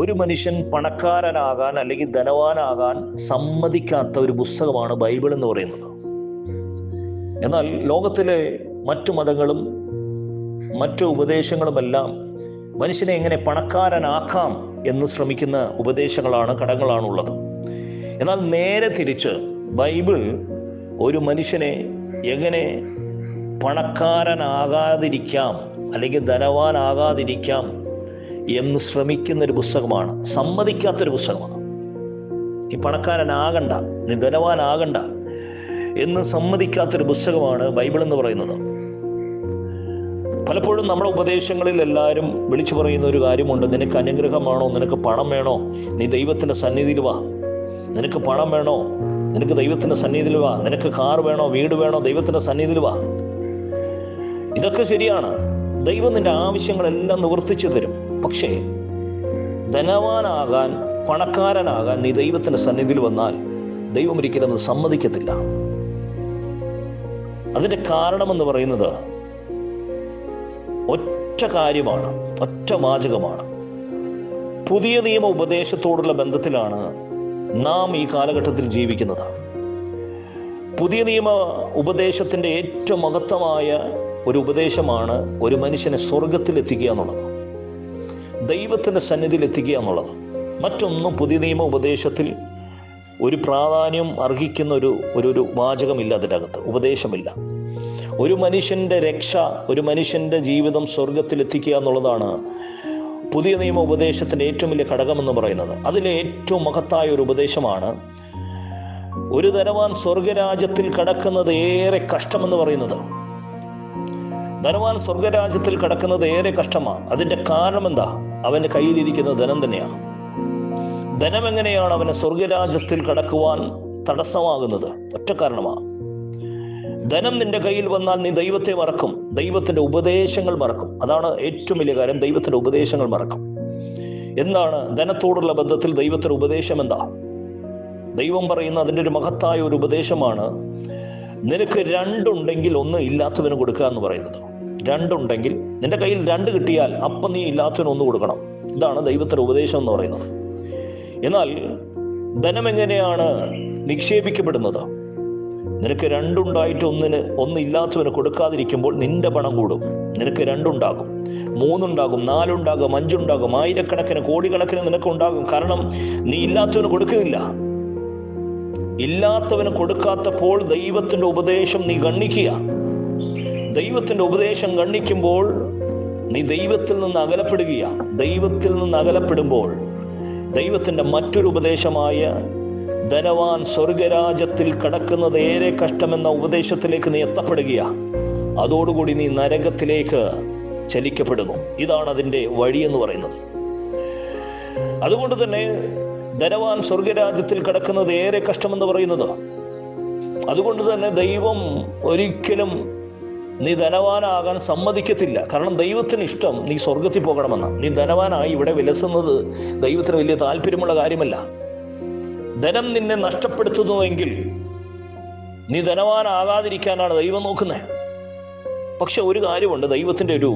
ഒരു മനുഷ്യൻ പണക്കാരനാകാൻ അല്ലെങ്കിൽ ധനവാനാകാൻ സമ്മതിക്കാത്ത ഒരു പുസ്തകമാണ് ബൈബിൾ എന്ന് പറയുന്നത്. എന്നാൽ ലോകത്തിലെ മറ്റു മതങ്ങളും മറ്റു ഉപദേശങ്ങളുമെല്ലാം മനുഷ്യനെ എങ്ങനെ പണക്കാരനാക്കാം എന്ന് ശ്രമിക്കുന്ന ഉപദേശങ്ങളാണ്, ഘടകങ്ങളാണുള്ളത്. എന്നാൽ നേരെ തിരിച്ച് ബൈബിൾ ഒരു മനുഷ്യനെ എങ്ങനെ പണക്കാരനാകാതിരിക്കാം അല്ലെങ്കിൽ ധനവാനാകാതിരിക്കാം എന്ന് ശ്രമിക്കുന്നൊരു പുസ്തകമാണ്, സമ്മതിക്കാത്തൊരു പുസ്തകമാണ്. നീ പണക്കാരനാകണ്ട, നീ ധനവാനാകണ്ട എന്ന് സമ്മതിക്കാത്തൊരു പുസ്തകമാണ് ബൈബിൾ എന്ന് പറയുന്നത്. പലപ്പോഴും നമ്മുടെ ഉപദേശങ്ങളിൽ എല്ലാവരും വിളിച്ചു പറയുന്ന ഒരു കാര്യമുണ്ട്: നിനക്ക് അനുഗ്രഹമാണോ, നിനക്ക് പണം വേണോ, നീ ദൈവത്തിൻ്റെ സന്നിധിയിൽ വാ. നിനക്ക് പണം വേണോ, നിനക്ക് ദൈവത്തിൻ്റെ സന്നിധിയിൽ വാ. നിനക്ക് കാർ വേണോ, വീട് വേണോ, ദൈവത്തിൻ്റെ സന്നിധിയിൽ വാ. ഇതൊക്കെ ശരിയാണ്, ദൈവം നിന്റെ ആവശ്യങ്ങളെല്ലാം നിവർത്തിച്ചു തരും. പക്ഷേ ധനവാനാകാൻ, പണക്കാരനാകാൻ നീ ദൈവത്തിൻ്റെ സന്നിധിയിൽ വന്നാൽ ദൈവം ഒരിക്കലും അത് സമ്മതിക്കത്തില്ല. അതിൻ്റെ കാരണമെന്ന് പറയുന്നത് ഒറ്റ കാര്യമാണ്, ഒറ്റ വാചകമാണ്. പുതിയ നിയമ ഉപദേശത്തോടുള്ള ബന്ധത്തിലാണ് നാം ഈ കാലഘട്ടത്തിൽ ജീവിക്കുന്നത്. പുതിയ നിയമ ഉപദേശത്തിൻ്റെ ഏറ്റവും മഹത്തമായ ഒരു ഉപദേശമാണ് ഒരു മനുഷ്യനെ സ്വർഗത്തിൽ എത്തിക്കുക എന്നുള്ളത്, ദൈവത്തിൻ്റെ സന്നിധിയിൽ എത്തിക്കുക എന്നുള്ളത്. മറ്റൊന്നും പുതിയ നിയമ ഉപദേശത്തിൽ ഒരു പ്രാധാന്യം അർഹിക്കുന്ന ഒരു വാചകമില്ല, അതിൻ്റെ അകത്ത് ഉപദേശമില്ല. ഒരു മനുഷ്യൻ്റെ രക്ഷ, ഒരു മനുഷ്യൻ്റെ ജീവിതം സ്വർഗത്തിൽ എത്തിക്കുക എന്നുള്ളതാണ് പുതിയ നിയമ ഉപദേശത്തിൻ്റെ ഏറ്റവും വലിയ ഘടകമെന്ന് പറയുന്നത്. അതിലെ ഏറ്റവും മഹത്തായ ഒരു ഉപദേശമാണ് ഒരു ധനവാൻ സ്വർഗരാജ്യത്തിൽ കടക്കുന്നത് ഏറെ കഷ്ടമെന്ന് പറയുന്നത്. ധനവാൻ സ്വർഗരാജ്യത്തിൽ കടക്കുന്നത് ഏറെ കഷ്ടമാണ്. അതിൻ്റെ കാരണം എന്താ? അവൻ്റെ കയ്യിലിരിക്കുന്ന ധനം തന്നെയാണ്. ധനം എങ്ങനെയാണ് അവനെ സ്വർഗരാജ്യത്തിൽ കടക്കുവാൻ തടസ്സമാകുന്നത്? ഒറ്റ കാരണമാണ്. ധനം നിന്റെ കയ്യിൽ വന്നാൽ നീ ദൈവത്തെ മറക്കും, ദൈവത്തിൻ്റെ ഉപദേശങ്ങൾ മറക്കും. അതാണ് ഏറ്റവും വലിയ കാര്യം, ദൈവത്തിൻ്റെ ഉപദേശങ്ങൾ മറക്കും. എന്താണ് ധനത്തോടുള്ള ബന്ധത്തിൽ ദൈവത്തിൻ്റെ ഉപദേശം? എന്താ ദൈവം പറയുന്ന അതിൻ്റെ ഒരു മഹത്തായ ഒരു ഉപദേശമാണ്: നിനക്ക് രണ്ടുണ്ടെങ്കിൽ ഒന്ന് ഇല്ലാത്തവന് കൊടുക്കുക എന്ന് പറയുന്നത്. രണ്ടുണ്ടെങ്കിൽ, നിന്റെ കയ്യിൽ രണ്ട് കിട്ടിയാൽ അപ്പം നീ ഇല്ലാത്തവന് ഒന്ന് കൊടുക്കണം. ഇതാണ് ദൈവത്തിൻ്റെ ഉപദേശം എന്ന് പറയുന്നത്. എന്നാൽ ധനം എങ്ങനെയാണ് നിക്ഷേപിക്കപ്പെടുന്നത്? നിനക്ക് രണ്ടുണ്ടായിട്ട് ഒന്നില്ലാത്തവന് കൊടുക്കാതിരിക്കുമ്പോൾ നിന്റെ പണം കൂടും. നിനക്ക് രണ്ടുണ്ടാകും, മൂന്നുണ്ടാകും, നാലുണ്ടാകും, അഞ്ചുണ്ടാകും, ആയിരക്കണക്കിന് കോടിക്കണക്കിന് നിനക്കുണ്ടാകും. കാരണം നീ ഇല്ലാത്തവന് കൊടുക്കുന്നില്ല. ഇല്ലാത്തവന് കൊടുക്കാത്തപ്പോൾ ദൈവത്തിൻ്റെ ഉപദേശം നീ ഗണ്ണിക്കുക. ദൈവത്തിൻ്റെ ഉപദേശം ഗണ്ണിക്കുമ്പോൾ നീ ദൈവത്തിൽ നിന്ന് അകലപ്പെടുകയാണ്. ദൈവത്തിൽ നിന്ന് അകലപ്പെടുമ്പോൾ ദൈവത്തിൻ്റെ മറ്റൊരു ഉപദേശമായ ധനവാൻ സ്വർഗരാജ്യത്തിൽ കടക്കുന്നത് ഏറെ കഷ്ടമെന്ന ഉപദേശത്തിലേക്ക് നീ എത്തപ്പെടുകയാണ്. അതോടുകൂടി നീ നരകത്തിലേക്ക് ചലിക്കപ്പെടുന്നു. ഇതാണ് അതിൻ്റെ വഴിയെന്ന് പറയുന്നത്. അതുകൊണ്ട് തന്നെ ധനവാൻ സ്വർഗരാജ്യത്തിൽ കടക്കുന്നത് ഏറെ കഷ്ടമെന്ന് പറയുന്നത്. അതുകൊണ്ട് തന്നെ ദൈവം ഒരിക്കലും നീ ധനവാനാകാൻ സമ്മതിക്കത്തില്ല. കാരണം ദൈവത്തിന് ഇഷ്ടം നീ സ്വർഗത്തിൽ പോകണമെന്ന്. നീ ധനവാനായി ഇവിടെ വിലസുന്നത് ദൈവത്തിന് വലിയ താല്പര്യമുള്ള കാര്യമല്ല. ധനം നിന്നെ നഷ്ടപ്പെടുത്തുന്നുവെങ്കിൽ നീ ധനവാനാകാതിരിക്കാനാണ് ദൈവം നോക്കുന്നത്. പക്ഷെ ഒരു കാര്യമുണ്ട്, ദൈവത്തിൻ്റെ ഒരു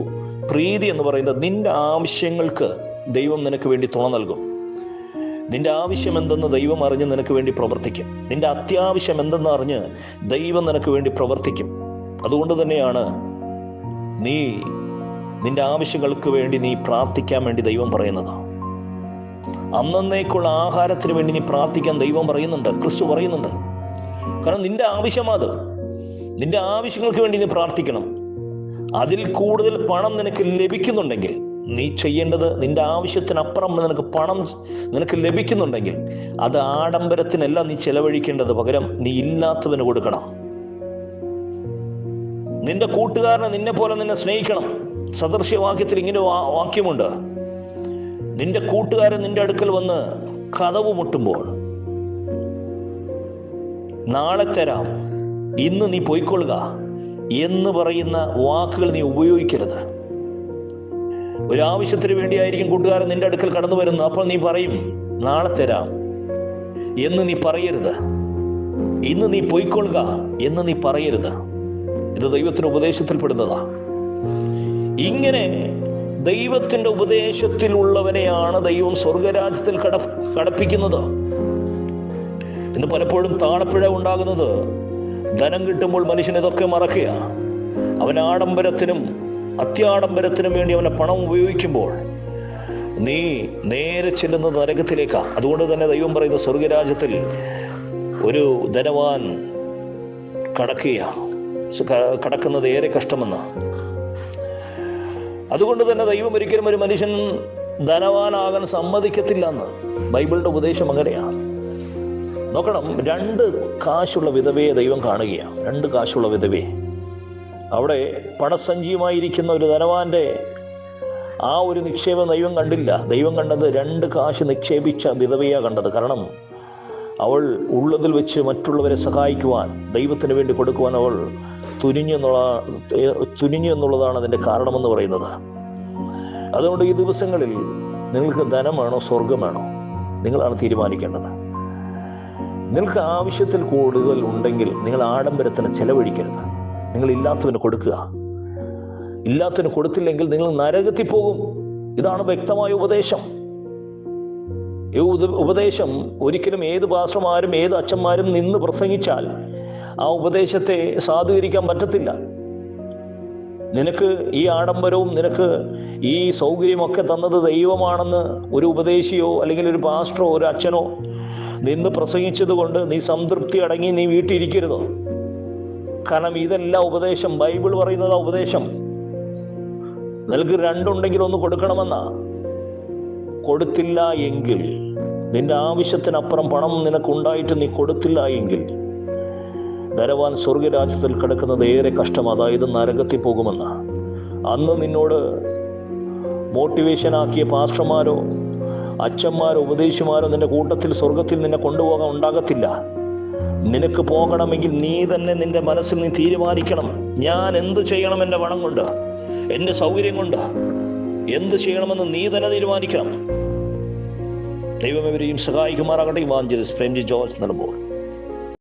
പ്രീതി എന്ന് പറയുന്നത് നിന്റെ ആവശ്യങ്ങൾക്ക് ദൈവം നിനക്ക് വേണ്ടി തുണ നൽകും. നിന്റെ ആവശ്യം എന്തെന്ന് ദൈവം അറിഞ്ഞ് നിനക്ക് വേണ്ടി പ്രവർത്തിക്കും. നിന്റെ അത്യാവശ്യം എന്തെന്ന് അറിഞ്ഞ് ദൈവം നിനക്ക് വേണ്ടി പ്രവർത്തിക്കും. അതുകൊണ്ട് തന്നെയാണ് നിന്റെ ആവശ്യങ്ങൾക്ക് വേണ്ടി നീ പ്രാർത്ഥിക്കാൻ വേണ്ടി ദൈവം പറയുന്നത്. അന്നേക്കുള്ള ആഹാരത്തിന് വേണ്ടി നീ പ്രാർത്ഥിക്കാൻ ദൈവം പറയുന്നുണ്ട്, ക്രിസ്തു പറയുന്നുണ്ട്. കാരണം നിന്റെ ആവശ്യമാത്. നിന്റെ ആവശ്യങ്ങൾക്ക് വേണ്ടി നീ പ്രാർത്ഥിക്കണം. അതിൽ കൂടുതൽ പണം നിനക്ക് ലഭിക്കുന്നുണ്ടെങ്കിൽ നീ ചെയ്യേണ്ടത്, നിന്റെ ആവശ്യത്തിനപ്പുറം നിനക്ക് പണം നിനക്ക് ലഭിക്കുന്നുണ്ടെങ്കിൽ അത് ആഡംബരത്തിനല്ല നീ ചെലവഴിക്കേണ്ടത്. പകരം നീ ഇല്ലാത്തവന് കൊടുക്കണം. നിന്റെ കൂട്ടുകാരനെ നിന്നെ പോലെ നിന്നെ സ്നേഹിക്കണം. സദൃശ്യവാക്യത്തിൽ ഇങ്ങനെ വാക്യമുണ്ട്: നിന്റെ കൂട്ടുകാരൻ നിന്റെ അടുക്കൽ വന്ന് കതവ് മുട്ടുമ്പോൾ നാളെ തരാം, ഇന്ന് നീ പോയിക്കൊള്ളുക എന്ന് പറയുന്ന വാക്കുകൾ നീ ഉപയോഗിക്കരുത്. ഒരാവശ്യത്തിന് വേണ്ടിയായിരിക്കും കൂട്ടുകാരൻ നിന്റെ അടുക്കൽ കടന്നു വരുന്നത്. അപ്പോൾ നീ പറയും നാളെ തരാം എന്ന് നീ പറയരുത്. ഇന്ന് നീ പോയിക്കൊള്ളുക എന്ന് നീ പറയരുത്. ഇത് ദൈവത്തിന് ഉപദേശത്തിൽപ്പെടുന്നതാ. ഇങ്ങനെ ദൈവത്തിൻ്റെ ഉപദേശത്തിലുള്ളവനെയാണ് ദൈവം സ്വർഗരാജ്യത്തിൽ കടപ്പിക്കുന്നത്. ഇന്ന് പലപ്പോഴും താളപ്പിഴ ഉണ്ടാകുന്നത് ധനം കിട്ടുമ്പോൾ മനുഷ്യൻ ഇതൊക്കെ മറക്കുക. അവൻ ആഡംബരത്തിനും അത്യാഡംബരത്തിനും വേണ്ടി അവനെ പണം ഉപയോഗിക്കുമ്പോൾ നീ നേരെ ചെല്ലുന്നത് നരകത്തിലേക്കാണ്. അതുകൊണ്ട് തന്നെ ദൈവം പറയുന്ന സ്വർഗരാജ്യത്തിൽ ഒരു ധനവാൻ കടക്കുന്നത് ഏറെ കഷ്ടമെന്ന്. അതുകൊണ്ട് തന്നെ ദൈവം ഒരിക്കലും ഒരു മനുഷ്യൻ ധനവാനാകാൻ സമ്മതിക്കത്തില്ല എന്ന് ബൈബിളിന്റെ ഉപദേശം അങ്ങനെയാണ്. നോക്കണം, 2 കാശുള്ള വിധവയെ ദൈവം കാണുകയാണ്. 2 കാശുള്ള വിധവയെ. അവിടെ പണസഞ്ചിയുമായിരിക്കുന്ന ഒരു ധനവാന്റെ ആ ഒരു നിക്ഷേപം ദൈവം കണ്ടില്ല. ദൈവം കണ്ടത് 2 കാശ് നിക്ഷേപിച്ച വിധവയാണ് കണ്ടത്. കാരണം അവൾ ഉള്ളതിൽ വെച്ച് മറ്റുള്ളവരെ സഹായിക്കുവാൻ, ദൈവത്തിന് വേണ്ടി കൊടുക്കുവാൻ അവൾ തുനിഞ്ഞു എന്നുള്ളതാണ് അതിൻ്റെ കാരണമെന്ന് പറയുന്നത്. അതുകൊണ്ട് ഈ ദിവസങ്ങളിൽ നിങ്ങൾക്ക് ധനമാണോ സ്വർഗമാണോ നിങ്ങളാണ് തീരുമാനിക്കേണ്ടത്. നിങ്ങൾക്ക് ആവശ്യത്തിൽ കൂടുതൽ ഉണ്ടെങ്കിൽ നിങ്ങൾ ആഡംബരത്തിന് ചെലവഴിക്കരുത്. നിങ്ങൾ ഇല്ലാത്തവന് കൊടുക്കുക. ഇല്ലാത്തവന് കൊടുത്തില്ലെങ്കിൽ നിങ്ങൾ നരകത്തിൽ പോകും. ഇതാണ് വ്യക്തമായ ഉപദേശം. ഈ ഉപദേശം ഒരിക്കലും ഏത് പാസ്റ്റർമാരും ഏത് അച്ഛന്മാരും നിന്ന് പ്രസംഗിച്ചാൽ ആ ഉപദേശത്തെ സാധൂകരിക്കാൻ പറ്റത്തില്ല. നിനക്ക് ഈ ആഡംബരവും നിനക്ക് ഈ സൗകര്യമൊക്കെ തന്നത് ദൈവമാണെന്ന് ഒരു ഉപദേശിയോ അല്ലെങ്കിൽ ഒരു പാസ്റ്ററോ ഒരു അച്ഛനോ നിന്ന് പ്രസംഗിച്ചത് കൊണ്ട് നീ സംതൃപ്തി അടങ്ങി നീ വീട്ടിലിരിക്കരുത്. കാരണം ഇതെല്ലാം ഉപദേശം. ബൈബിൾ പറയുന്നത് ഉപദേശം. നിനക്ക് 2 ഉണ്ടെങ്കിൽ 1 കൊടുക്കണമെന്നാ. കൊടുത്തില്ല എങ്കിൽ, നിന്റെ ആവശ്യത്തിനപ്പുറം പണം നിനക്കുണ്ടായിട്ട് നീ കൊടുത്തില്ല എങ്കിൽ ധനവാൻ സ്വർഗരാജ്യത്തിൽ കിടക്കുന്നത് ഏറെ കഷ്ടം, അതായത് നരകത്തിൽ പോകുമെന്ന്. അന്ന് നിന്നോട് മോട്ടിവേഷൻ ആക്കിയ പാസ്റ്റർമാരോ അച്ഛന്മാരോ ഉപദേശിമാരോ നിന്റെ കൂട്ടത്തിൽ സ്വർഗത്തിൽ നിന്നെ കൊണ്ടുപോകാൻ ഉണ്ടാകത്തില്ല. നിനക്ക് പോകണമെങ്കിൽ നീ തന്നെ നിന്റെ മനസ്സിൽ നീ തീരുമാനിക്കണം. ഞാൻ എന്ത് ചെയ്യണം? എൻ്റെ പണം കൊണ്ട്, എൻ്റെ സൗകര്യം കൊണ്ട് എന്ത് ചെയ്യണമെന്ന് നീ തന്നെ തീരുമാനിക്കണം. ദൈവം ഇവരെയും സഹായിക്കുമാറാകട്ടെ. Evangelist Premji George Nilambur.